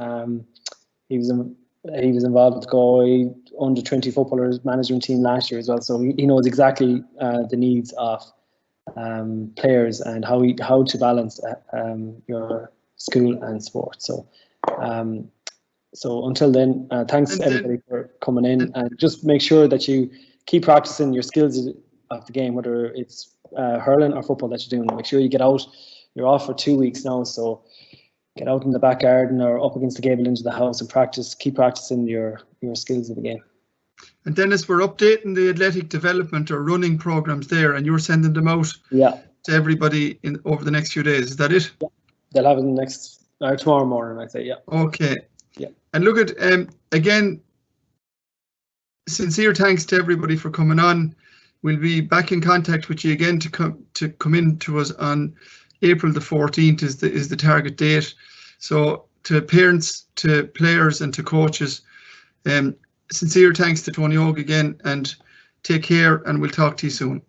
He was involved with the Galway under-20 footballers management team last year as well. So he knows exactly the needs of players and how to balance your school and sport. So until then, thanks everybody for coming in, and just make sure that you keep practicing your skills of the game, whether it's hurling or football that you're doing. Make sure you get out. You're off for 2 weeks now, so get out in the back garden or up against the gable into the house and practice. Keep practicing your skills of the game. And Dennis, we're updating the athletic development or running programs there, and you're sending them out to everybody over the next few days. Is that it? Yeah. They'll have it next tomorrow morning, I'd say. Yeah. Okay. Yeah. And look at again, sincere thanks to everybody for coming on. We'll be back in contact with you again to come in to us on April the 14th is the target date. So to parents, to players and to coaches, sincere thanks to Tony Óg again, and take care, and we'll talk to you soon.